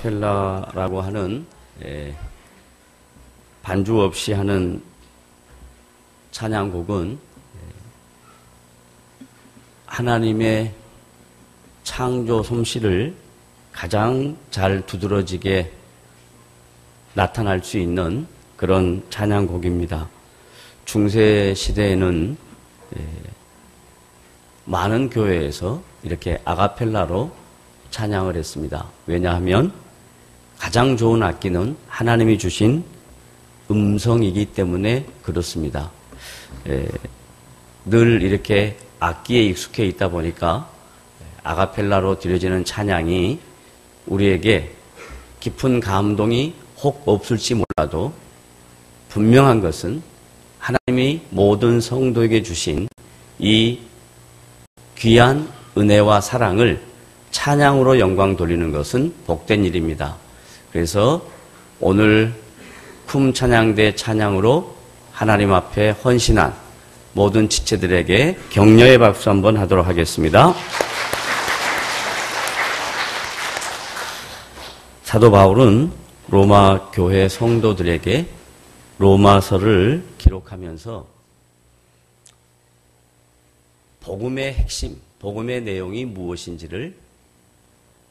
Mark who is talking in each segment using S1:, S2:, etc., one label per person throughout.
S1: 아카펠라라고 하는 반주 없이 하는 찬양곡은 하나님의 창조 솜씨를 가장 잘 두드러지게 나타날 수 있는 그런 찬양곡입니다. 중세 시대에는 많은 교회에서 이렇게 아카펠라로 찬양을 했습니다. 왜냐하면 가장 좋은 악기는 하나님이 주신 음성이기 때문에 그렇습니다. 늘 이렇게 악기에 익숙해 있다 보니까 아카펠라로 드려지는 찬양이 우리에게 깊은 감동이 혹 없을지 몰라도 분명한 것은 하나님이 모든 성도에게 주신 이 귀한 은혜와 사랑을 찬양으로 영광 돌리는 것은 복된 일입니다. 그래서 오늘 쿰 찬양대 찬양으로 하나님 앞에 헌신한 모든 지체들에게 격려의 박수 한번 하도록 하겠습니다. 사도 바울은 로마 교회 성도들에게 로마서를 기록하면서 복음의 핵심, 복음의 내용이 무엇인지를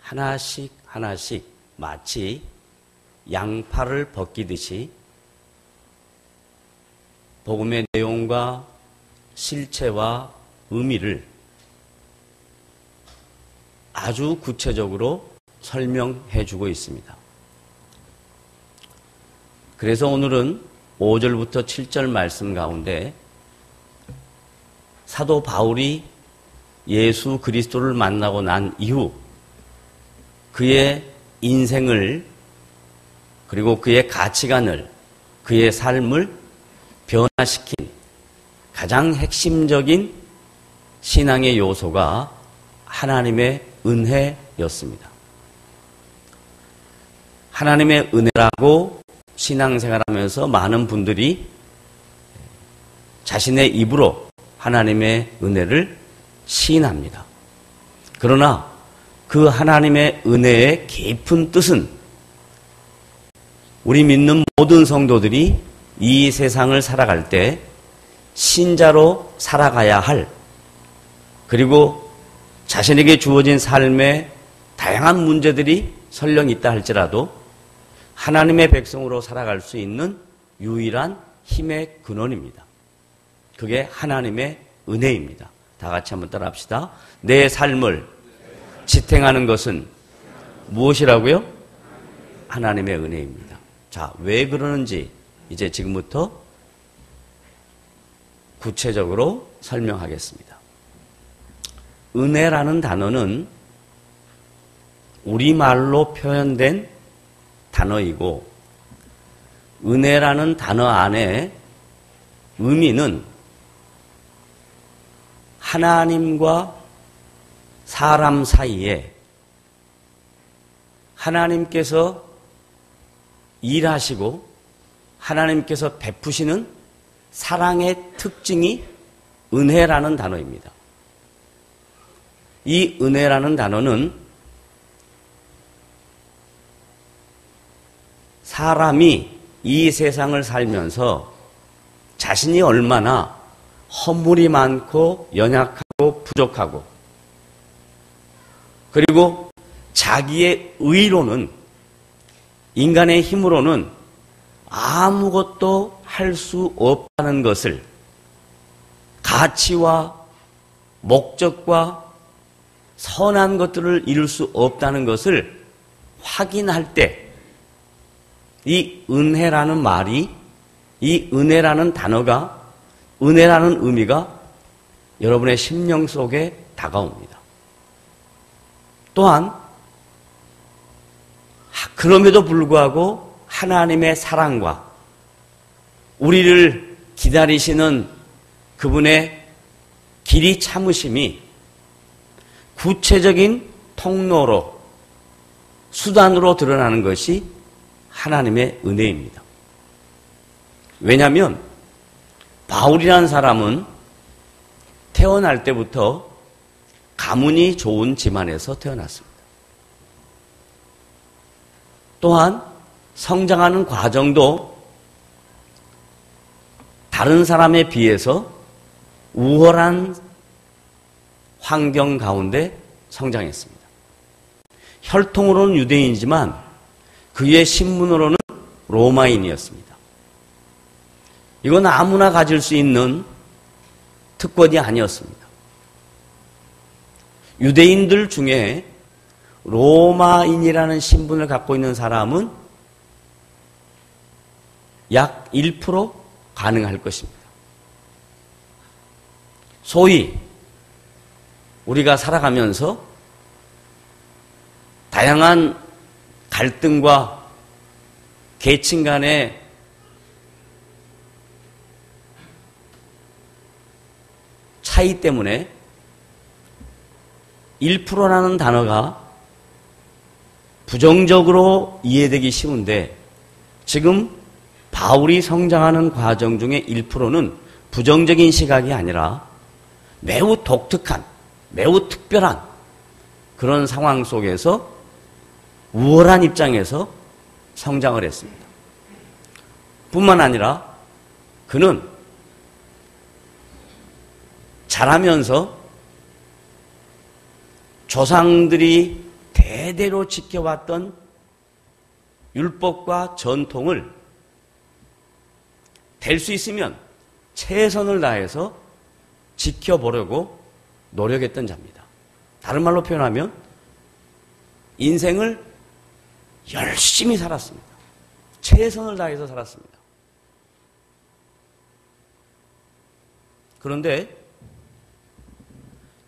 S1: 하나씩 하나씩 마치 양파를 벗기듯이 복음의 내용과 실체와 의미를 아주 구체적으로 설명해 주고 있습니다. 그래서 오늘은 5절부터 7절 말씀 가운데 사도 바울이 예수 그리스도를 만나고 난 이후 그의 인생을 그리고 그의 가치관을 그의 삶을 변화시킨 가장 핵심적인 신앙의 요소가 하나님의 은혜였습니다. 하나님의 은혜라고 신앙생활하면서 많은 분들이 자신의 입으로 하나님의 은혜를 시인합니다. 그러나 그 하나님의 은혜의 깊은 뜻은 우리 믿는 모든 성도들이 이 세상을 살아갈 때 신자로 살아가야 할, 그리고 자신에게 주어진 삶에 다양한 문제들이 설령 있다 할지라도 하나님의 백성으로 살아갈 수 있는 유일한 힘의 근원입니다. 그게 하나님의 은혜입니다. 다 같이 한번 따라합시다. 내 삶을 지탱하는 것은 무엇이라고요? 하나님의 은혜입니다. 자, 왜 그러는지 이제 지금부터 구체적으로 설명하겠습니다. 은혜라는 단어는 우리말로 표현된 단어이고, 은혜라는 단어 안에 의미는 하나님과 사람 사이에 하나님께서 일하시고 하나님께서 베푸시는 사랑의 특징이 은혜라는 단어입니다. 이 은혜라는 단어는 사람이 이 세상을 살면서 자신이 얼마나 허물이 많고 연약하고 부족하고, 그리고 자기의 의로는, 인간의 힘으로는 아무것도 할 수 없다는 것을, 가치와 목적과 선한 것들을 이룰 수 없다는 것을 확인할 때 이 은혜라는 말이, 이 은혜라는 단어가, 은혜라는 의미가 여러분의 심령 속에 다가옵니다. 또한 그럼에도 불구하고 하나님의 사랑과 우리를 기다리시는 그분의 길이 참으심이 구체적인 통로로, 수단으로 드러나는 것이 하나님의 은혜입니다. 왜냐하면 바울이라는 사람은 태어날 때부터 가문이 좋은 집안에서 태어났습니다. 또한 성장하는 과정도 다른 사람에 비해서 우월한 환경 가운데 성장했습니다. 혈통으로는 유대인이지만 그의 신분으로는 로마인이었습니다. 이건 아무나 가질 수 있는 특권이 아니었습니다. 유대인들 중에 로마인이라는 신분을 갖고 있는 사람은 약 1% 가능할 것입니다. 소위 우리가 살아가면서 다양한 갈등과 계층 간의 차이 때문에 1%라는 단어가 부정적으로 이해되기 쉬운데 지금 바울이 성장하는 과정 중에 1%는 부정적인 시각이 아니라 매우 독특한, 매우 특별한 그런 상황 속에서 우월한 입장에서 성장을 했습니다. 뿐만 아니라 그는 자라면서 조상들이 대대로 지켜왔던 율법과 전통을 될 수 있으면 최선을 다해서 지켜보려고 노력했던 자입니다. 다른 말로 표현하면 인생을 열심히 살았습니다. 최선을 다해서 살았습니다. 그런데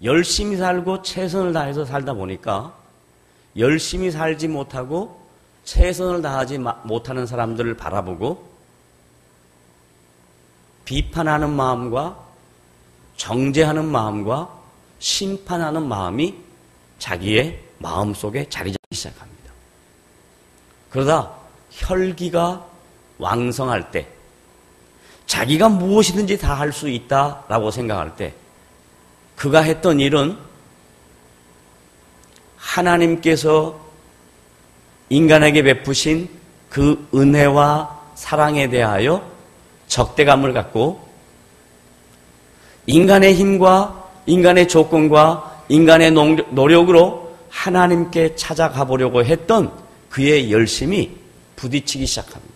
S1: 열심히 살고 최선을 다해서 살다 보니까 열심히 살지 못하고 최선을 다하지 못하는 사람들을 바라보고 비판하는 마음과 정죄하는 마음과 심판하는 마음이 자기의 마음속에 자리 잡기 시작합니다. 그러다 혈기가 왕성할 때 자기가 무엇이든지 다 할 수 있다라고 생각할 때 그가 했던 일은 하나님께서 인간에게 베푸신 그 은혜와 사랑에 대하여 적대감을 갖고 인간의 힘과 인간의 조건과 인간의 노력으로 하나님께 찾아가 보려고 했던 그의 열심이 부딪히기 시작합니다.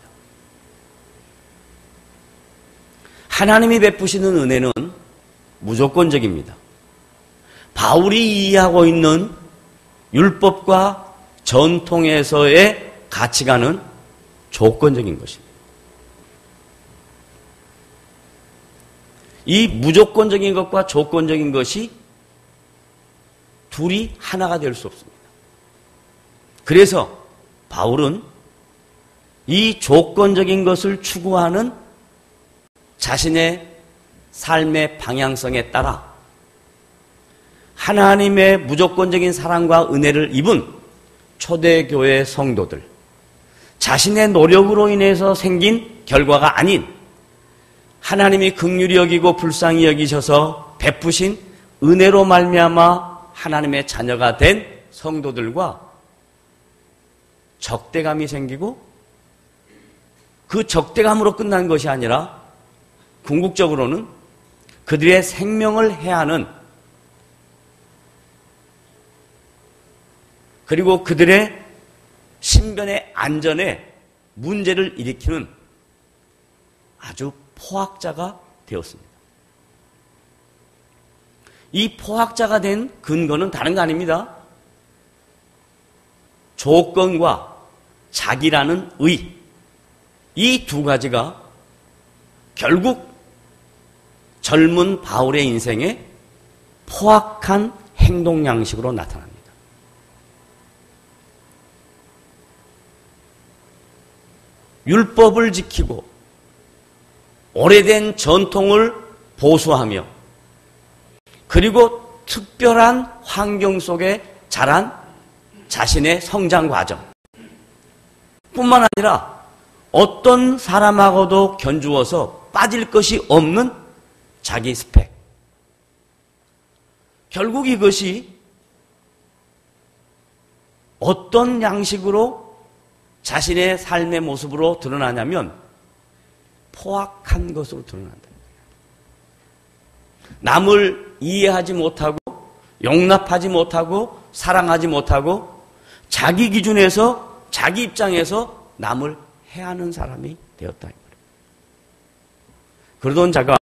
S1: 하나님이 베푸시는 은혜는 무조건적입니다. 바울이 이해하고 있는 율법과 전통에서의 가치관은 조건적인 것입니다. 이 무조건적인 것과 조건적인 것이 둘이 하나가 될 수 없습니다. 그래서 바울은 이 조건적인 것을 추구하는 자신의 삶의 방향성에 따라 하나님의 무조건적인 사랑과 은혜를 입은 초대교회 성도들, 자신의 노력으로 인해서 생긴 결과가 아닌 하나님이 긍휼히 여기고 불쌍히 여기셔서 베푸신 은혜로 말미암아 하나님의 자녀가 된 성도들과 적대감이 생기고 그 적대감으로 끝난 것이 아니라 궁극적으로는 그들의 생명을 해하는 그리고 그들의 신변의 안전에 문제를 일으키는 아주 포악자가 되었습니다. 이 포악자가 된 근거는 다른 거 아닙니다. 조건과 자기라는 의, 이 두 가지가 결국 젊은 바울의 인생에 포악한 행동 양식으로 나타납니다. 율법을 지키고 오래된 전통을 보수하며 그리고 특별한 환경 속에 자란 자신의 성장 과정 뿐만 아니라 어떤 사람하고도 견주어서 빠질 것이 없는 자기 스펙. 결국 이것이 어떤 양식으로 자신의 삶의 모습으로 드러나냐면 포악한 것으로 드러난다. 남을 이해하지 못하고 용납하지 못하고 사랑하지 못하고 자기 기준에서 자기 입장에서 남을 해하는 사람이 되었다. 그러던 자가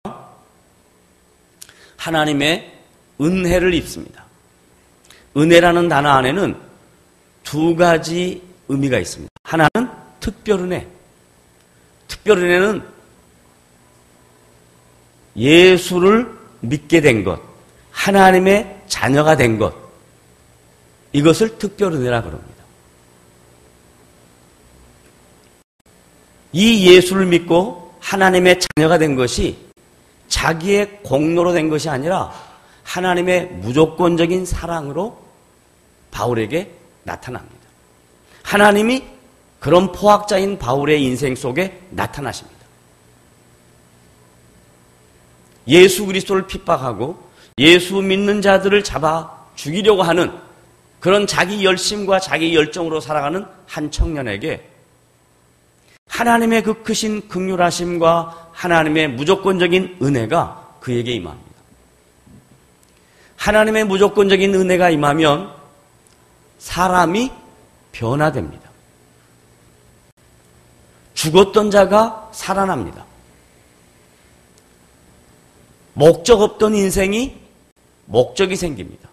S1: 하나님의 은혜를 입습니다. 은혜라는 단어 안에는 두 가지 의미가 있습니다. 하나는 특별은혜. 특별은혜는 예수를 믿게 된 것, 하나님의 자녀가 된 것, 이것을 특별은혜라 그럽니다. 이 예수를 믿고 하나님의 자녀가 된 것이 자기의 공로로 된 것이 아니라 하나님의 무조건적인 사랑으로 바울에게 나타납니다. 하나님이 그런 포악자인 바울의 인생 속에 나타나십니다. 예수 그리스도를 핍박하고 예수 믿는 자들을 잡아 죽이려고 하는 그런 자기 열심과 자기 열정으로 살아가는 한 청년에게 하나님의 그 크신 긍휼하심과 하나님의 무조건적인 은혜가 그에게 임합니다. 하나님의 무조건적인 은혜가 임하면 사람이 변화됩니다. 죽었던 자가 살아납니다. 목적 없던 인생이 목적이 생깁니다.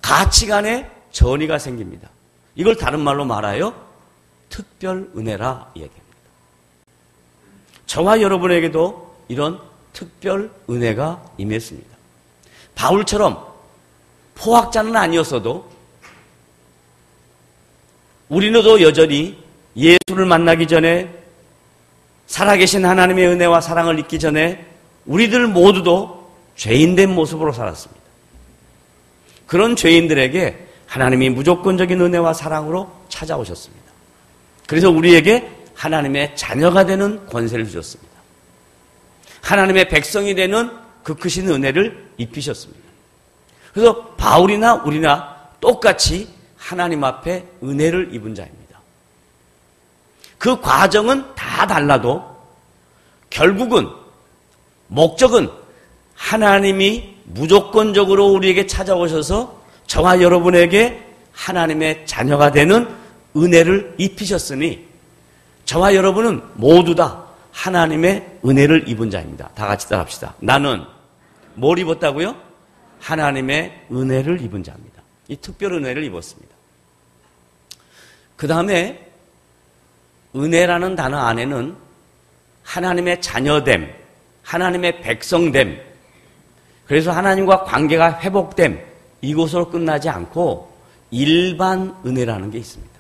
S1: 가치관에 전이가 생깁니다. 이걸 다른 말로 말하여 특별 은혜라 이야기합니다. 저와 여러분에게도 이런 특별 은혜가 임했습니다. 바울처럼 포악자는 아니었어도 우리도 여전히 예수를 만나기 전에 살아계신 하나님의 은혜와 사랑을 잊기 전에 우리들 모두도 죄인된 모습으로 살았습니다. 그런 죄인들에게 하나님이 무조건적인 은혜와 사랑으로 찾아오셨습니다. 그래서 우리에게 하나님의 자녀가 되는 권세를 주셨습니다. 하나님의 백성이 되는 그 크신 은혜를 입히셨습니다. 그래서 바울이나 우리나 똑같이 하나님 앞에 은혜를 입은 자입니다. 그 과정은 다 달라도 결국은 목적은 하나님이 무조건적으로 우리에게 찾아오셔서 저와 여러분에게 하나님의 자녀가 되는 은혜를 입히셨으니 저와 여러분은 모두 다 하나님의 은혜를 입은 자입니다. 다 같이 따라합시다. 나는 뭘 입었다고요? 하나님의 은혜를 입은 자입니다. 이 특별 은혜를 입었습니다. 그 다음에 은혜라는 단어 안에는 하나님의 자녀됨, 하나님의 백성됨, 그래서 하나님과 관계가 회복됨, 이것으로 끝나지 않고 일반 은혜라는 게 있습니다.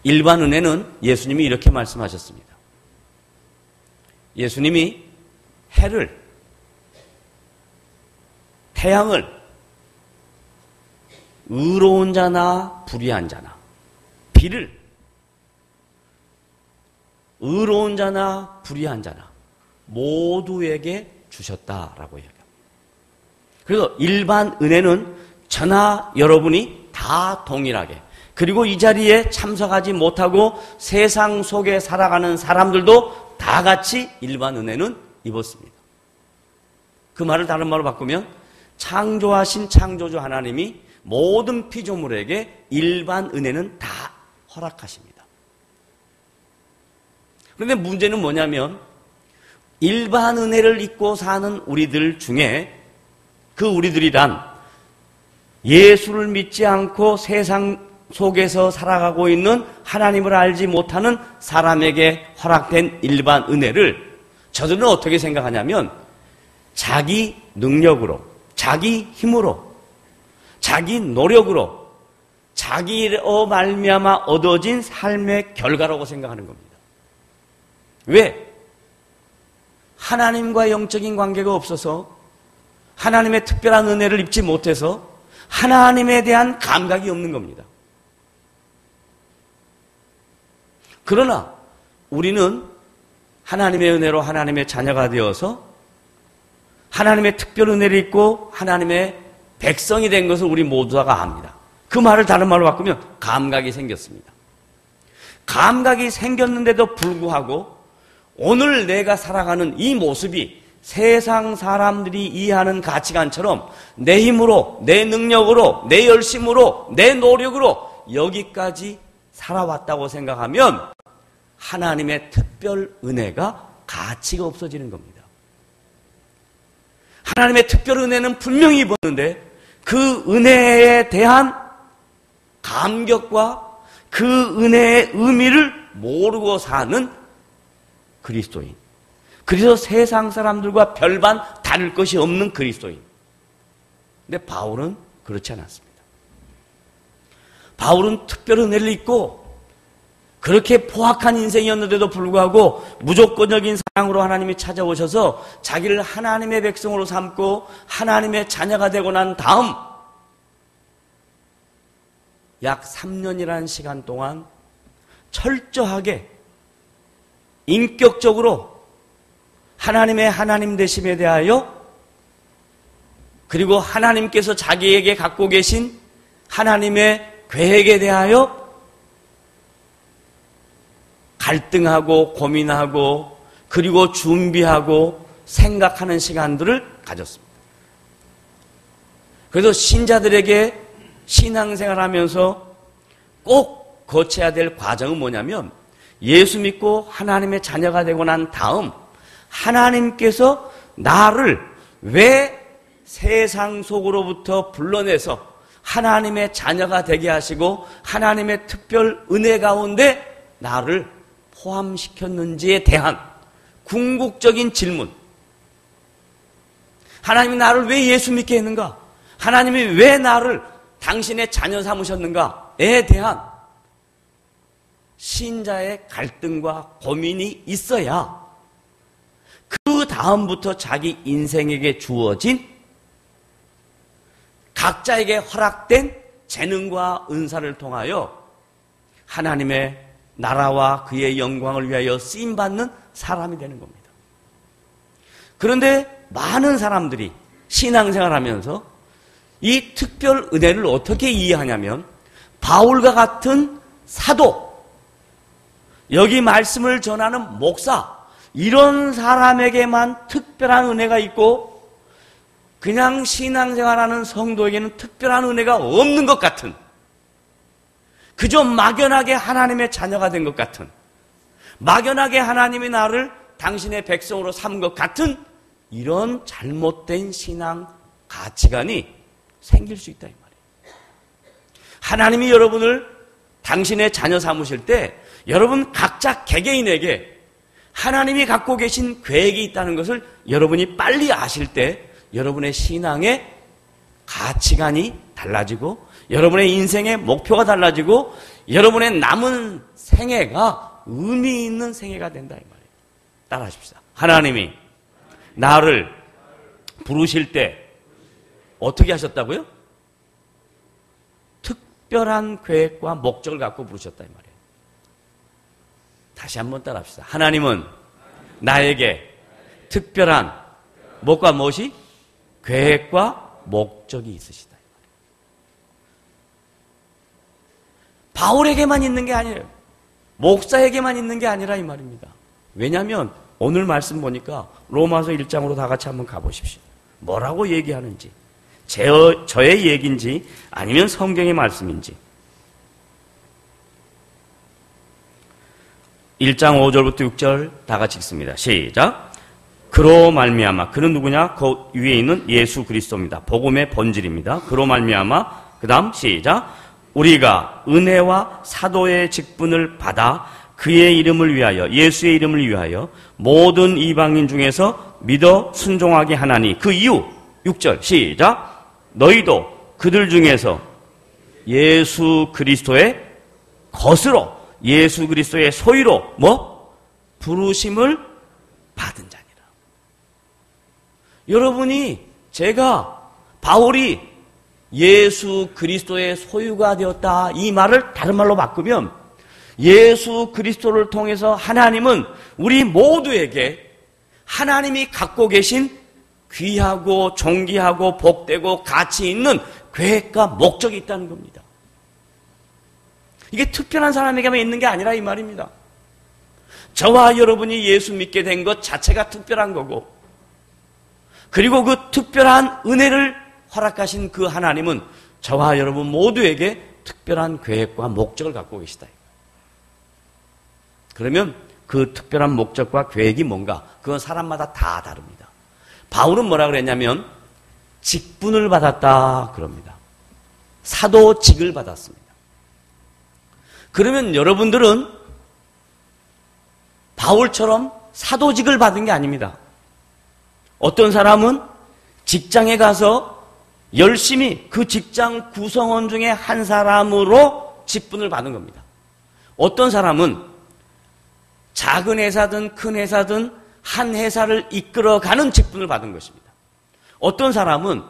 S1: 일반 은혜는 예수님이 이렇게 말씀하셨습니다. 예수님이 해를, 태양을 의로운 자나 불의한 자나, 비를 의로운 자나 불의한 자나 모두에게 주셨다라고 얘기합니다. 그래서 일반 은혜는 저나 여러분이 다 동일하게, 그리고 이 자리에 참석하지 못하고 세상 속에 살아가는 사람들도 다 같이 일반 은혜는 입었습니다. 그 말을 다른 말로 바꾸면 창조하신 창조주 하나님이 모든 피조물에게 일반 은혜는 다 허락하십니다. 그런데 문제는 뭐냐면 일반 은혜를 입고 사는 우리들 중에 그 우리들이란 예수를 믿지 않고 세상 속에서 살아가고 있는 하나님을 알지 못하는 사람에게 허락된 일반 은혜를 저들은 어떻게 생각하냐면 자기 능력으로, 자기 힘으로, 자기 노력으로, 자기로 말미암아 얻어진 삶의 결과라고 생각하는 겁니다. 왜? 하나님과 영적인 관계가 없어서 하나님의 특별한 은혜를 입지 못해서 하나님에 대한 감각이 없는 겁니다. 그러나 우리는 하나님의 은혜로 하나님의 자녀가 되어서 하나님의 특별 은혜를 입고 하나님의 백성이 된 것을 우리 모두가 압니다. 그 말을 다른 말로 바꾸면 감각이 생겼습니다. 감각이 생겼는데도 불구하고 오늘 내가 살아가는 이 모습이 세상 사람들이 이해하는 가치관처럼 내 힘으로, 내 능력으로, 내 열심으로, 내 노력으로 여기까지 살아왔다고 생각하면 하나님의 특별 은혜가 가치가 없어지는 겁니다. 하나님의 특별 은혜는 분명히 입었는데 그 은혜에 대한 감격과 그 은혜의 의미를 모르고 사는 그리스도인. 그래서 세상 사람들과 별반 다를 것이 없는 그리스도인. 근데 바울은 그렇지 않았습니다. 바울은 특별 은혜를 입고 그렇게 포악한 인생이었는데도 불구하고 무조건적인 사랑으로 하나님이 찾아오셔서 자기를 하나님의 백성으로 삼고 하나님의 자녀가 되고 난 다음 약 3년이라는 시간 동안 철저하게 인격적으로 하나님의 하나님 되심에 대하여 그리고 하나님께서 자기에게 갖고 계신 하나님의 계획에 대하여 갈등하고 고민하고 그리고 준비하고 생각하는 시간들을 가졌습니다. 그래서 신자들에게 신앙생활하면서 꼭 거쳐야 될 과정은 뭐냐면 예수 믿고 하나님의 자녀가 되고 난 다음 하나님께서 나를 왜 세상 속으로부터 불러내서 하나님의 자녀가 되게 하시고 하나님의 특별 은혜 가운데 나를 포함시켰는지에 대한 궁극적인 질문. 하나님이 나를 왜 예수 믿게 했는가? 하나님이 왜 나를 당신의 자녀 삼으셨는가에 대한 신자의 갈등과 고민이 있어야 그 다음부터 자기 인생에게 주어진 각자에게 허락된 재능과 은사를 통하여 하나님의 나라와 그의 영광을 위하여 쓰임받는 사람이 되는 겁니다. 그런데 많은 사람들이 신앙생활하면서 이 특별 은혜를 어떻게 이해하냐면 바울과 같은 사도, 여기 말씀을 전하는 목사, 이런 사람에게만 특별한 은혜가 있고 그냥 신앙생활하는 성도에게는 특별한 은혜가 없는 것 같은, 그저 막연하게 하나님의 자녀가 된 것 같은, 막연하게 하나님이 나를 당신의 백성으로 삼은 것 같은 이런 잘못된 신앙 가치관이 생길 수 있다 이 말이에요. 하나님이 여러분을 당신의 자녀 삼으실 때 여러분 각자 개개인에게 하나님이 갖고 계신 계획이 있다는 것을 여러분이 빨리 아실 때 여러분의 신앙의 가치관이 달라지고 여러분의 인생의 목표가 달라지고 여러분의 남은 생애가 의미 있는 생애가 된다 이 말이에요. 따라하십시다. 하나님이 나를 부르실 때 어떻게 하셨다고요? 특별한 계획과 목적을 갖고 부르셨다 이 말이에요. 다시 한번 따라합시다. 하나님은 나에게 특별한 무엇과 무엇이? 계획과 목적이 있으시다. 바울에게만 있는 게 아니에요. 목사에게만 있는 게 아니라 이 말입니다. 왜냐하면 오늘 말씀 보니까 로마서 1장으로 다 같이 한번 가보십시오. 뭐라고 얘기하는지, 저의 얘기인지 아니면 성경의 말씀인지. 1장 5절부터 6절 다 같이 읽습니다. 시작. 그로 말미암아, 그는 누구냐? 그 위에 있는 예수 그리스도입니다. 복음의 본질입니다. 그로 말미암아, 그 다음 시작. 우리가 은혜와 사도의 직분을 받아 그의 이름을 위하여, 예수의 이름을 위하여 모든 이방인 중에서 믿어 순종하게 하나니, 그 이유 6절 시작. 너희도 그들 중에서 예수 그리스도의 것으로, 예수 그리스도의 소유로 부르심을 받은 자니라. 여러분이, 제가, 바울이 예수 그리스도의 소유가 되었다 이 말을 다른 말로 바꾸면 예수 그리스도를 통해서 하나님은 우리 모두에게 하나님이 갖고 계신 귀하고 존귀하고 복되고 가치 있는 계획과 목적이 있다는 겁니다. 이게 특별한 사람에게만 있는 게 아니라 이 말입니다. 저와 여러분이 예수 믿게 된 것 자체가 특별한 거고, 그리고 그 특별한 은혜를 허락하신 그 하나님은 저와 여러분 모두에게 특별한 계획과 목적을 갖고 계시다. 그러면 그 특별한 목적과 계획이 뭔가? 그건 사람마다 다 다릅니다. 바울은 뭐라 그랬냐면 직분을 받았다 그럽니다. 사도직을 받았습니다. 그러면 여러분들은 바울처럼 사도직을 받은 게 아닙니다. 어떤 사람은 직장에 가서 열심히 그 직장 구성원 중에 한 사람으로 직분을 받은 겁니다. 어떤 사람은 작은 회사든 큰 회사든 한 회사를 이끌어가는 직분을 받은 것입니다. 어떤 사람은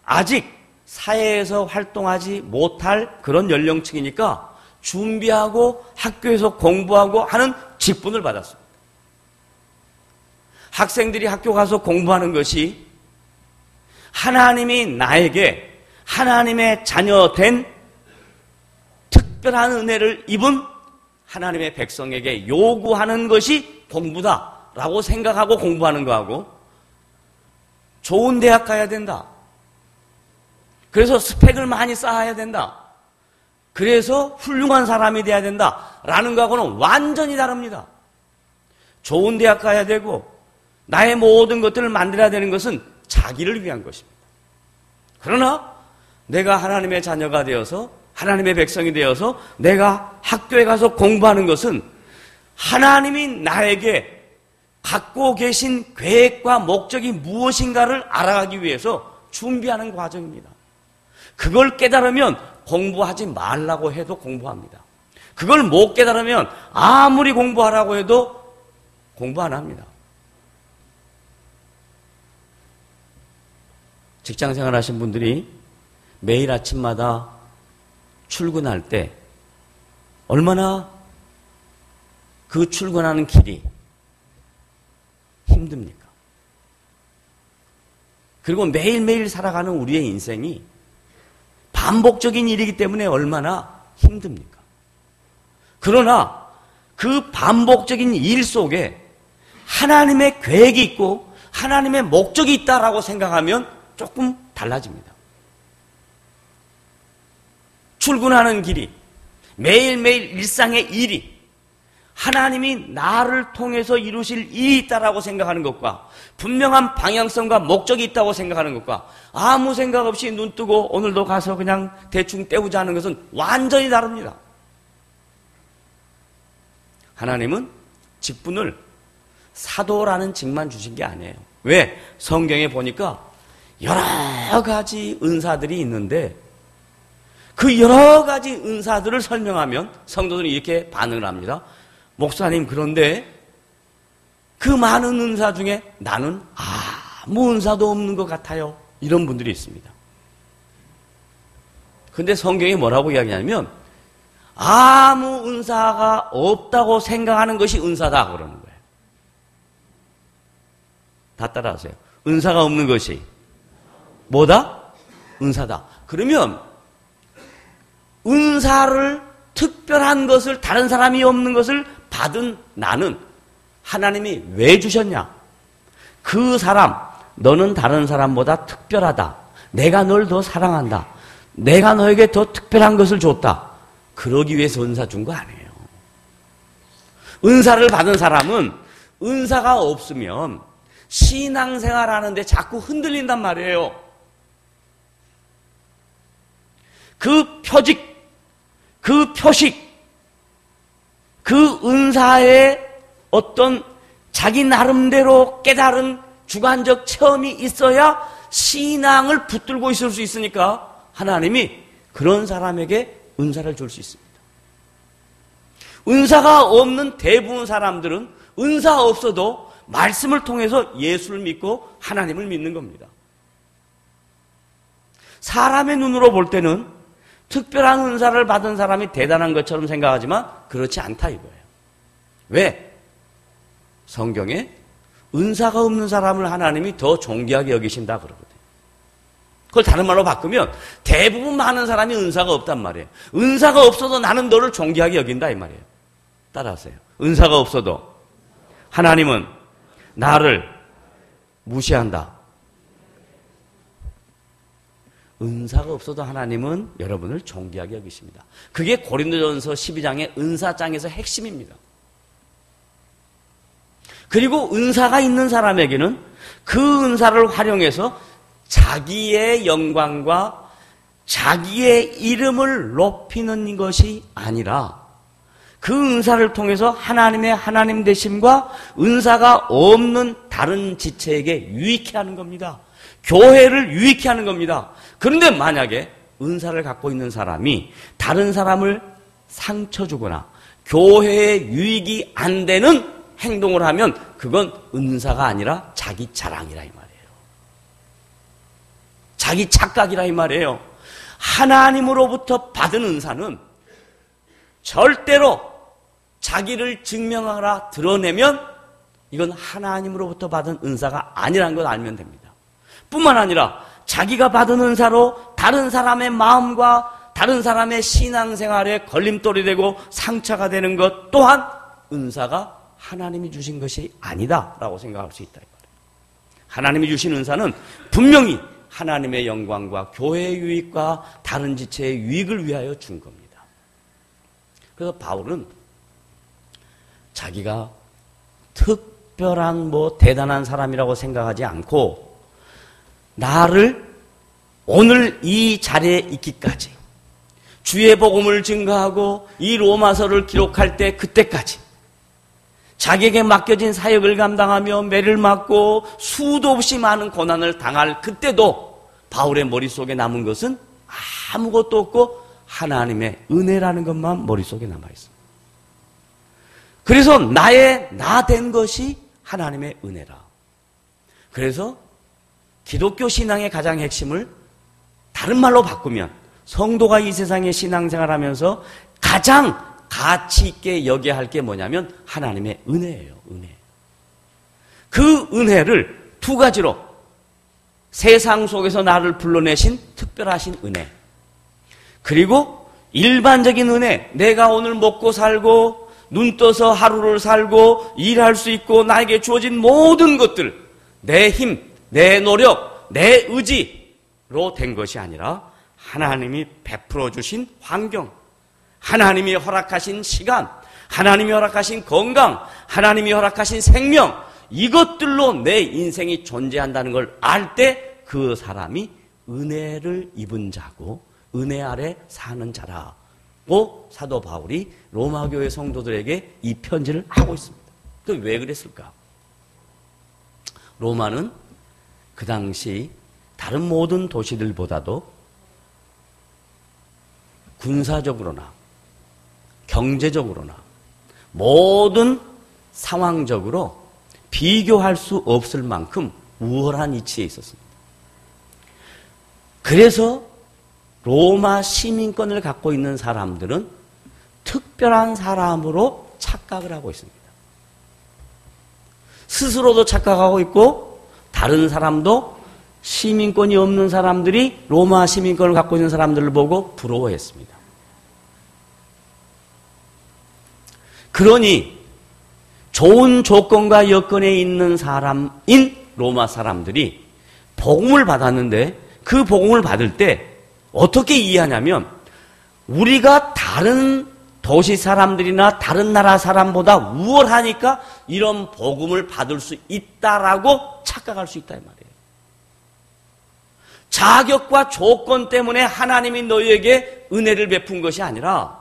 S1: 아직 사회에서 활동하지 못할 그런 연령층이니까 준비하고 학교에서 공부하고 하는 직분을 받았습니다. 학생들이 학교 가서 공부하는 것이 하나님이 나에게 하나님의 자녀 된 특별한 은혜를 입은 하나님의 백성에게 요구하는 것이 공부다라고 생각하고 공부하는 거하고, 좋은 대학 가야 된다, 그래서 스펙을 많이 쌓아야 된다, 그래서 훌륭한 사람이 돼야 된다라는 거하고는 완전히 다릅니다. 좋은 대학 가야 되고 나의 모든 것들을 만들어야 되는 것은 자기를 위한 것입니다. 그러나 내가 하나님의 자녀가 되어서 하나님의 백성이 되어서 내가 학교에 가서 공부하는 것은 하나님이 나에게 갖고 계신 계획과 목적이 무엇인가를 알아가기 위해서 준비하는 과정입니다. 그걸 깨달으면 공부하지 말라고 해도 공부합니다. 그걸 못 깨달으면 아무리 공부하라고 해도 공부 안 합니다. 직장생활 하신 분들이 매일 아침마다 출근할 때 얼마나 그 출근하는 길이 힘듭니까? 그리고 매일매일 살아가는 우리의 인생이 반복적인 일이기 때문에 얼마나 힘듭니까? 그러나 그 반복적인 일 속에 하나님의 계획이 있고 하나님의 목적이 있다라고 생각하면 조금 달라집니다. 출근하는 길이, 매일매일 일상의 일이 하나님이 나를 통해서 이루실 일이 있다라고 생각하는 것과 분명한 방향성과 목적이 있다고 생각하는 것과 아무 생각 없이 눈 뜨고 오늘도 가서 그냥 대충 때우자 하는 것은 완전히 다릅니다. 하나님은 직분을 사도라는 직만 주신 게 아니에요. 왜? 성경에 보니까 여러 가지 은사들이 있는데 그 여러 가지 은사들을 설명하면 성도들이 이렇게 반응을 합니다. 목사님, 그런데 그 많은 은사 중에 나는 아무 은사도 없는 것 같아요. 이런 분들이 있습니다. 근데 성경이 뭐라고 이야기하냐면 아무 은사가 없다고 생각하는 것이 은사다 그러는 거예요. 다 따라하세요. 은사가 없는 것이 뭐다? 은사다. 그러면 은사를, 특별한 것을, 다른 사람이 없는 것을 받은 나는 하나님이 왜 주셨냐? 그 사람, 너는 다른 사람보다 특별하다. 내가 널 더 사랑한다. 내가 너에게 더 특별한 것을 줬다. 그러기 위해서 은사 준 거 아니에요. 은사를 받은 사람은 은사가 없으면 신앙생활 하는데 자꾸 흔들린단 말이에요. 그 표직, 그 표식, 그 은사의 어떤 자기 나름대로 깨달은 주관적 체험이 있어야 신앙을 붙들고 있을 수 있으니까 하나님이 그런 사람에게 은사를 줄 수 있습니다. 은사가 없는 대부분 사람들은 은사 없어도 말씀을 통해서 예수를 믿고 하나님을 믿는 겁니다. 사람의 눈으로 볼 때는 특별한 은사를 받은 사람이 대단한 것처럼 생각하지만 그렇지 않다 이거예요. 왜? 성경에 은사가 없는 사람을 하나님이 더 존귀하게 여기신다 그러거든요. 그걸 다른 말로 바꾸면 대부분 많은 사람이 은사가 없단 말이에요. 은사가 없어도 나는 너를 존귀하게 여긴다 이 말이에요. 따라하세요. 은사가 없어도 하나님은 나를 무시한다. 은사가 없어도 하나님은 여러분을 존귀하게 여기십니다. 그게 고린도전서 12장의 은사장에서 핵심입니다. 그리고 은사가 있는 사람에게는 그 은사를 활용해서 자기의 영광과 자기의 이름을 높이는 것이 아니라 그 은사를 통해서 하나님의 하나님 되심과 은사가 없는 다른 지체에게 유익해 하는 겁니다. 교회를 유익해 하는 겁니다. 그런데 만약에 은사를 갖고 있는 사람이 다른 사람을 상처 주거나 교회에 유익이 안 되는 행동을 하면 그건 은사가 아니라 자기 자랑이라 이 말이에요. 자기 착각이라 이 말이에요. 하나님으로부터 받은 은사는 절대로 자기를 증명하라 드러내면 이건 하나님으로부터 받은 은사가 아니라는 걸 알면 됩니다. 뿐만 아니라 자기가 받은 은사로 다른 사람의 마음과 다른 사람의 신앙생활에 걸림돌이 되고 상처가 되는 것 또한 은사가 하나님이 주신 것이 아니다라고 생각할 수 있다. 하나님이 주신 은사는 분명히 하나님의 영광과 교회의 유익과 다른 지체의 유익을 위하여 준 겁니다. 그래서 바울은 자기가 특별한 대단한 사람이라고 생각하지 않고 나를 오늘 이 자리에 있기까지 주의 복음을 증거하고 이 로마서를 기록할 때 그때까지 자기에게 맡겨진 사역을 감당하며 매를 맞고 수도 없이 많은 고난을 당할 그때도 바울의 머릿속에 남은 것은 아무것도 없고 하나님의 은혜라는 것만 머릿속에 남아있습니다. 그래서 나의 나 된 것이 하나님의 은혜라. 그래서 기독교 신앙의 가장 핵심을 다른 말로 바꾸면 성도가 이 세상에 신앙생활하면서 가장 가치 있게 여겨야 할 게 뭐냐면 하나님의 은혜예요. 은혜. 그 은혜를 두 가지로 세상 속에서 나를 불러내신 특별하신 은혜 그리고 일반적인 은혜 내가 오늘 먹고 살고 눈 떠서 하루를 살고 일할 수 있고 나에게 주어진 모든 것들 내 힘, 내 노력, 내 의지로 된 것이 아니라 하나님이 베풀어 주신 환경 하나님이 허락하신 시간, 하나님이 허락하신 건강, 하나님이 허락하신 생명 이것들로 내 인생이 존재한다는 걸 알 때 그 사람이 은혜를 입은 자고 은혜 아래 사는 자라고 사도 바울이 로마 교회 성도들에게 이 편지를 하고 있습니다. 그 왜 그랬을까? 로마는 그 당시 다른 모든 도시들보다도 군사적으로나 경제적으로나 모든 상황적으로 비교할 수 없을 만큼 우월한 위치에 있었습니다. 그래서 로마 시민권을 갖고 있는 사람들은 특별한 사람으로 착각을 하고 있습니다. 스스로도 착각하고 있고 다른 사람도 시민권이 없는 사람들이 로마 시민권을 갖고 있는 사람들을 보고 부러워했습니다. 그러니 좋은 조건과 여건에 있는 사람인 로마 사람들이 복음을 받았는데 그 복음을 받을 때 어떻게 이해하냐면 우리가 다른 도시 사람들이나 다른 나라 사람보다 우월하니까 이런 복음을 받을 수 있다라고 착각할 수 있다 이 말이에요. 자격과 조건 때문에 하나님이 너희에게 은혜를 베푼 것이 아니라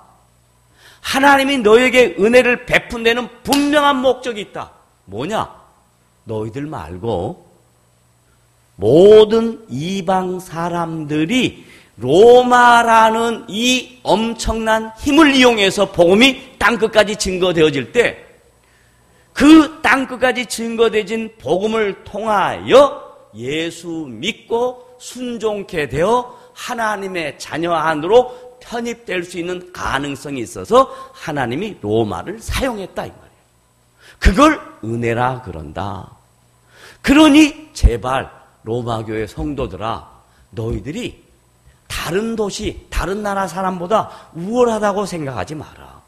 S1: 하나님이 너희에게 은혜를 베푼 데는 분명한 목적이 있다. 뭐냐? 너희들 말고 모든 이방 사람들이 로마라는 이 엄청난 힘을 이용해서 복음이 땅끝까지 증거되어질 때 그 땅끝까지 증거되진 복음을 통하여 예수 믿고 순종케 되어 하나님의 자녀 안으로 편입될 수 있는 가능성이 있어서 하나님이 로마를 사용했다 이 말이에요. 그걸 은혜라 그런다. 그러니 제발 로마 교회 성도들아 너희들이 다른 도시, 다른 나라 사람보다 우월하다고 생각하지 마라.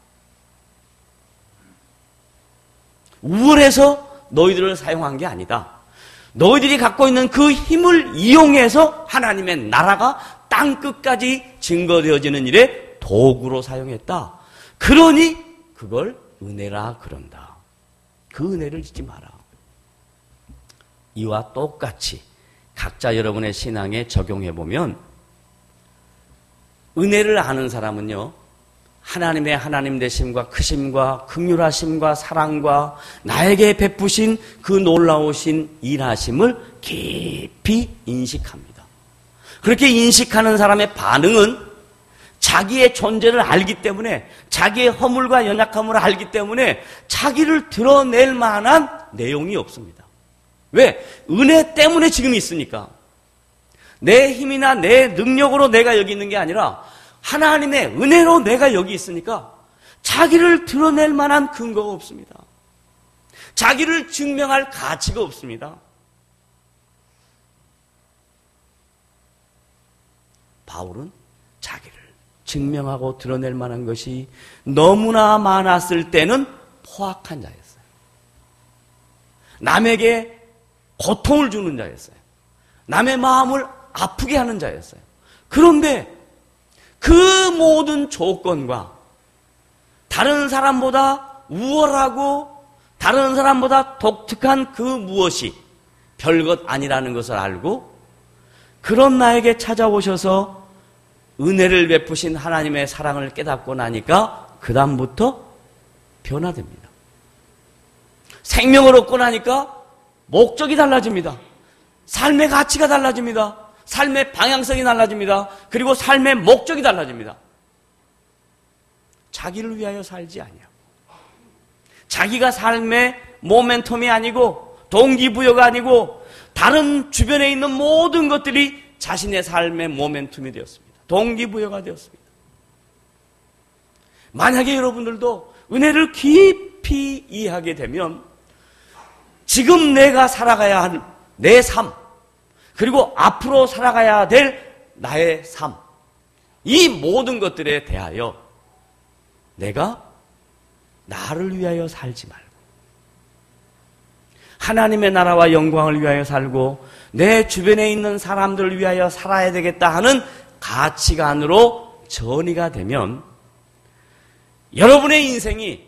S1: 우월해서 너희들을 사용한 게 아니다. 너희들이 갖고 있는 그 힘을 이용해서 하나님의 나라가 땅 끝까지 증거되어지는 일에 도구로 사용했다. 그러니 그걸 은혜라 그런다. 그 은혜를 잊지 마라. 이와 똑같이 각자 여러분의 신앙에 적용해보면 은혜를 아는 사람은요, 하나님의 하나님 되심과 크심과 긍휼하심과 사랑과 나에게 베푸신 그 놀라우신 일하심을 깊이 인식합니다. 그렇게 인식하는 사람의 반응은 자기의 존재를 알기 때문에, 자기의 허물과 연약함을 알기 때문에 자기를 드러낼 만한 내용이 없습니다. 왜? 은혜 때문에 지금 있으니까. 내 힘이나 내 능력으로 내가 여기 있는 게 아니라 하나님의 은혜로 내가 여기 있으니까 자기를 드러낼 만한 근거가 없습니다. 자기를 증명할 가치가 없습니다. 바울은 자기를 증명하고 드러낼 만한 것이 너무나 많았을 때는 포악한 자였어요. 남에게 고통을 주는 자였어요. 남의 마음을 아프게 하는 자였어요. 그런데 그 모든 조건과 다른 사람보다 우월하고 다른 사람보다 독특한 그 무엇이 별것 아니라는 것을 알고 그런 나에게 찾아오셔서 은혜를 베푸신 하나님의 사랑을 깨닫고 나니까 그 다음부터 변화됩니다. 생명을 얻고 나니까 목적이 달라집니다. 삶의 가치가 달라집니다. 삶의 방향성이 달라집니다. 그리고 삶의 목적이 달라집니다. 자기를 위하여 살지 아니하고 자기가 삶의 모멘텀이 아니고 동기부여가 아니고 다른 주변에 있는 모든 것들이 자신의 삶의 모멘텀이 되었습니다. 동기부여가 되었습니다. 만약에 여러분들도 은혜를 깊이 이해하게 되면 지금 내가 살아가야 할 내 삶, 그리고 앞으로 살아가야 될 나의 삶, 이 모든 것들에 대하여 내가 나를 위하여 살지 말고 하나님의 나라와 영광을 위하여 살고 내 주변에 있는 사람들을 위하여 살아야 되겠다 하는 가치관으로 전이가 되면 여러분의 인생이,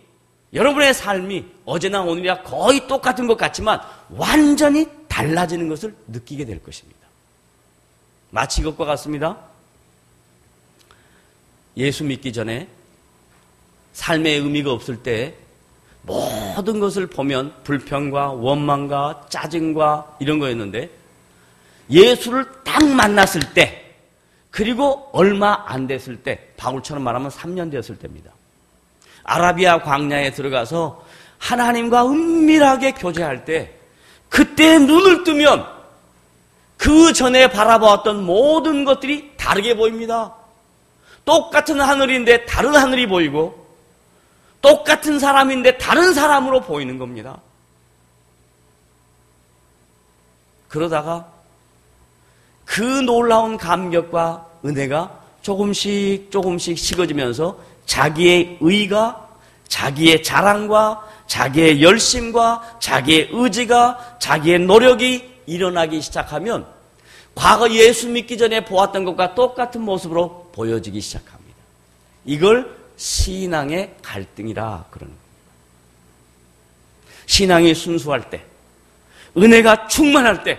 S1: 여러분의 삶이 어제나 오늘이나 거의 똑같은 것 같지만 완전히 달라지는 것을 느끼게 될 것입니다. 마치 이것과 같습니다. 예수 믿기 전에 삶의 의미가 없을 때 모든 것을 보면 불평과 원망과 짜증과 이런 거였는데 예수를 딱 만났을 때, 그리고 얼마 안 됐을 때, 바울처럼 말하면 3년 되었을 때입니다. 아라비아 광야에 들어가서 하나님과 은밀하게 교제할 때 그때 눈을 뜨면 그 전에 바라보았던 모든 것들이 다르게 보입니다. 똑같은 하늘인데 다른 하늘이 보이고 똑같은 사람인데 다른 사람으로 보이는 겁니다. 그러다가 그 놀라운 감격과 은혜가 조금씩 식어지면서 자기의 의가, 자기의 자랑과 자기의 열심과 자기의 의지가, 자기의 노력이 일어나기 시작하면 과거 예수 믿기 전에 보았던 것과 똑같은 모습으로 보여지기 시작합니다. 이걸 신앙의 갈등이라 그러는 겁니다. 신앙이 순수할 때, 은혜가 충만할 때,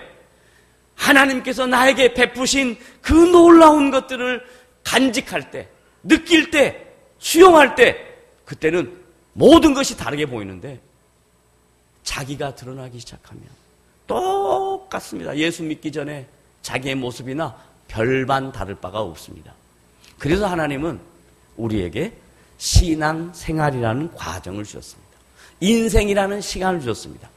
S1: 하나님께서 나에게 베푸신 그 놀라운 것들을 간직할 때, 느낄 때, 수용할 때, 그때는 모든 것이 다르게 보이는데 자기가 드러나기 시작하면 똑같습니다. 예수 믿기 전에 자기의 모습이나 별반 다를 바가 없습니다. 그래서 하나님은 우리에게 신앙 생활이라는 과정을 주셨습니다. 인생이라는 시간을 주셨습니다.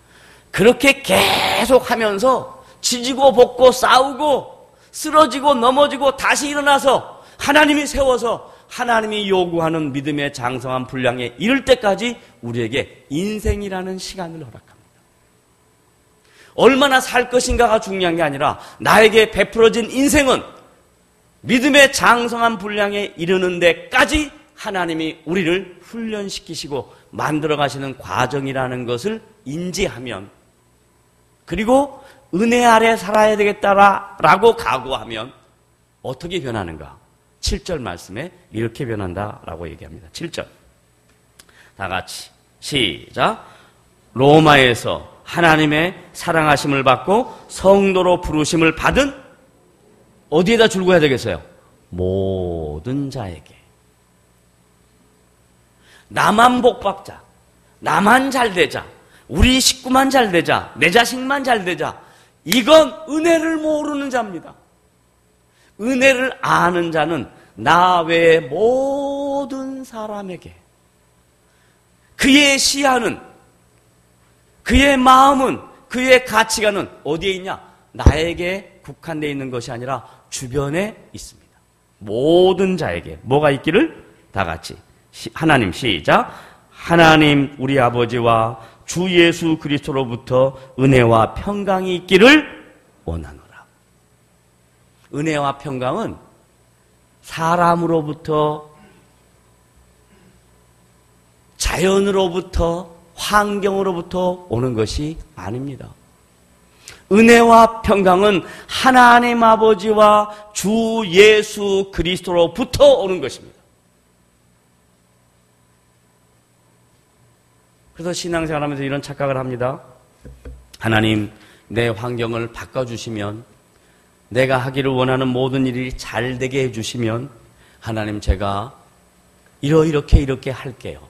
S1: 그렇게 계속 하면서 지지고 볶고 싸우고 쓰러지고 넘어지고 다시 일어나서 하나님이 세워서 하나님이 요구하는 믿음의 장성한 분량에 이를 때까지 우리에게 인생이라는 시간을 허락합니다. 얼마나 살 것인가가 중요한 게 아니라 나에게 베풀어진 인생은 믿음의 장성한 분량에 이르는 데까지 하나님이 우리를 훈련시키시고 만들어 가시는 과정이라는 것을 인지하면, 그리고 은혜 아래 살아야 되겠다라고 각오하면 어떻게 변하는가? 7절 말씀에 이렇게 변한다라고 얘기합니다. 7절. 다 같이 시작. 로마에서 하나님의 사랑하심을 받고 성도로 부르심을 받은, 어디에다 줄고 해야 되겠어요? 모든 자에게. 나만 복받자, 나만 잘되자, 우리 식구만 잘되자, 내 자식만 잘되자, 이건 은혜를 모르는 자입니다. 은혜를 아는 자는 나 외의 모든 사람에게, 그의 시야는, 그의 마음은, 그의 가치관은 어디에 있냐? 나에게 국한되어 있는 것이 아니라 주변에 있습니다. 모든 자에게 뭐가 있기를? 다 같이 하나님 시작. 하나님 우리 아버지와 주 예수 그리스도로부터 은혜와 평강이 있기를 원하노라. 은혜와 평강은 사람으로부터, 자연으로부터, 환경으로부터 오는 것이 아닙니다. 은혜와 평강은 하나님 아버지와 주 예수 그리스도로부터 오는 것입니다. 그래서 신앙생활하면서 이런 착각을 합니다. 하나님, 내 환경을 바꿔주시면, 내가 하기를 원하는 모든 일이 잘 되게 해주시면 하나님 제가 이렇게 할게요.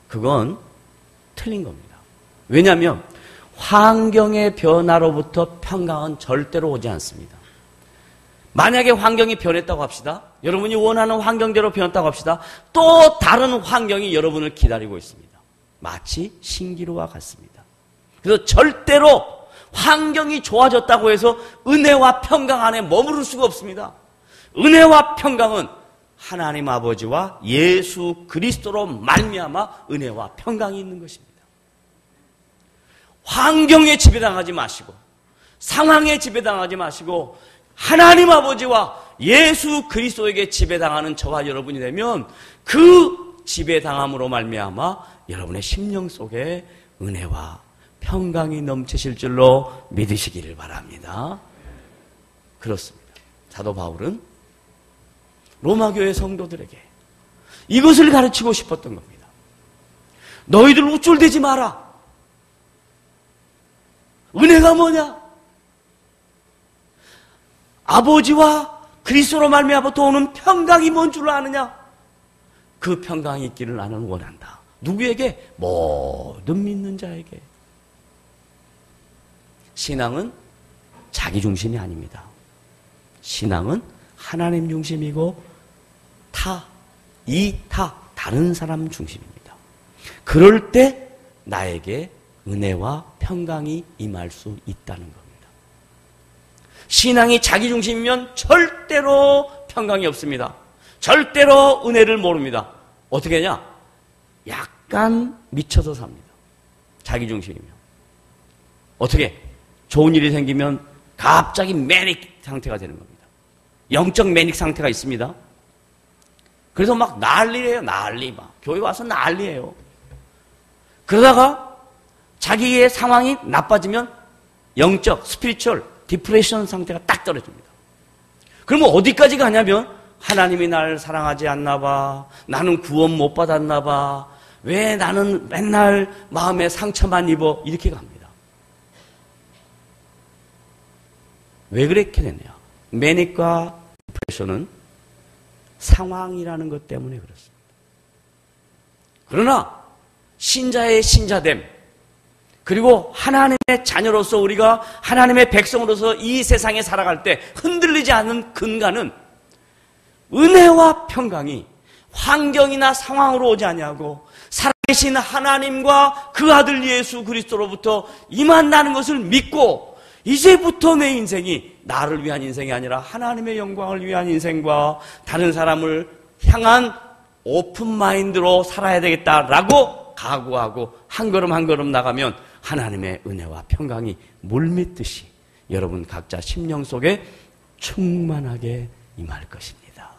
S1: 그건 틀린 겁니다. 왜냐하면 환경의 변화로부터 평강은 절대로 오지 않습니다. 만약에 환경이 변했다고 합시다. 여러분이 원하는 환경대로 변했다고 합시다. 또 다른 환경이 여러분을 기다리고 있습니다. 마치 신기루와 같습니다. 그래서 절대로 환경이 좋아졌다고 해서 은혜와 평강 안에 머무를 수가 없습니다. 은혜와 평강은 하나님 아버지와 예수 그리스도로 말미암아 은혜와 평강이 있는 것입니다. 환경에 지배당하지 마시고, 상황에 지배당하지 마시고, 하나님 아버지와 예수 그리스도에게 지배당하는 저와 여러분이 되면 그 지배당함으로 말미암아 여러분의 심령 속에 은혜와 평강이 넘치실 줄로 믿으시기를 바랍니다. 그렇습니다. 사도 바울은 로마교회 성도들에게 이것을 가르치고 싶었던 겁니다. 너희들 우쭐대지 마라. 은혜가 뭐냐? 아버지와 그리스도로 말미암아 오는 평강이 뭔 줄 아느냐? 그 평강이 있기를 나는 원한다. 누구에게? 모든 믿는 자에게. 신앙은 자기 중심이 아닙니다. 신앙은 하나님 중심이고 다른 사람 중심입니다. 그럴 때 나에게 은혜와 평강이 임할 수 있다는 겁니다. 신앙이 자기 중심이면 절대로 평강이 없습니다. 절대로 은혜를 모릅니다. 어떻게 하냐? 약간 미쳐서 삽니다. 자기 중심이면. 어떻게? 좋은 일이 생기면 갑자기 매닉 상태가 되는 겁니다. 영적 매닉 상태가 있습니다. 그래서 막 난리예요. 난리 막. 교회 와서 난리예요. 그러다가 자기의 상황이 나빠지면 영적, 스피리추얼, 디프레션 상태가 딱 떨어집니다. 그러면 어디까지 가냐면 하나님이 나를 사랑하지 않나 봐. 나는 구원 못 받았나 봐. 왜 나는 맨날 마음에 상처만 입어. 이렇게 갑니다. 왜 그렇게 됐냐? 매닉과 디프레션은 상황이라는 것 때문에 그렇습니다. 그러나 신자의 신자됨, 그리고 하나님의 자녀로서 우리가 하나님의 백성으로서 이 세상에 살아갈 때 흔들리지 않는 근간은 은혜와 평강이 환경이나 상황으로 오지 아니하고 살아계신 하나님과 그 아들 예수 그리스도로부터 임한다는 것을 믿고, 이제부터 내 인생이 나를 위한 인생이 아니라 하나님의 영광을 위한 인생과 다른 사람을 향한 오픈 마인드로 살아야 되겠다라고 각오하고 한 걸음 한 걸음 나가면 하나님의 은혜와 평강이 물밀듯이 여러분 각자 심령 속에 충만하게 임할 것입니다.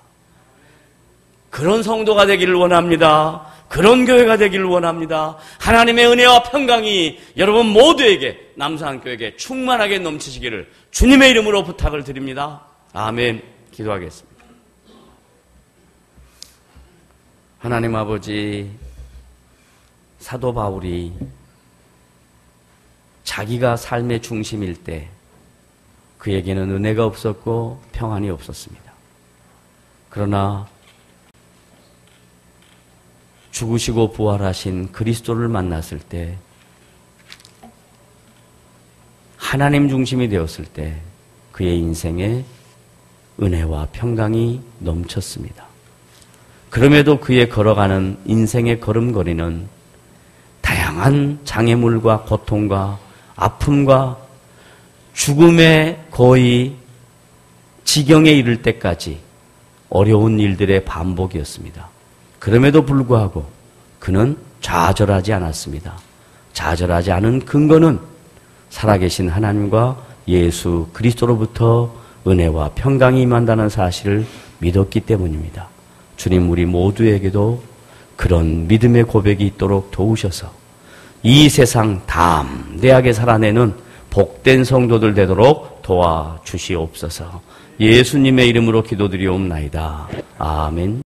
S1: 그런 성도가 되기를 원합니다. 그런 교회가 되기를 원합니다. 하나님의 은혜와 평강이 여러분 모두에게, 남산교회에게 충만하게 넘치시기를 주님의 이름으로 부탁을 드립니다. 아멘. 기도하겠습니다. 하나님 아버지, 사도 바울이 자기가 삶의 중심일 때 그에게는 은혜가 없었고 평안이 없었습니다. 그러나 죽으시고 부활하신 그리스도를 만났을 때, 하나님 중심이 되었을 때 그의 인생에 은혜와 평강이 넘쳤습니다. 그럼에도 그의 걸어가는 인생의 걸음걸이는 다양한 장애물과 고통과 아픔과 죽음의 거의 지경에 이를 때까지 어려운 일들의 반복이었습니다. 그럼에도 불구하고 그는 좌절하지 않았습니다. 좌절하지 않은 근거는 살아계신 하나님과 예수 그리스도로부터 은혜와 평강이 임한다는 사실을 믿었기 때문입니다. 주님, 우리 모두에게도 그런 믿음의 고백이 있도록 도우셔서 이 세상 담대하게 살아내는 복된 성도들 되도록 도와주시옵소서. 예수님의 이름으로 기도드리옵나이다. 아멘.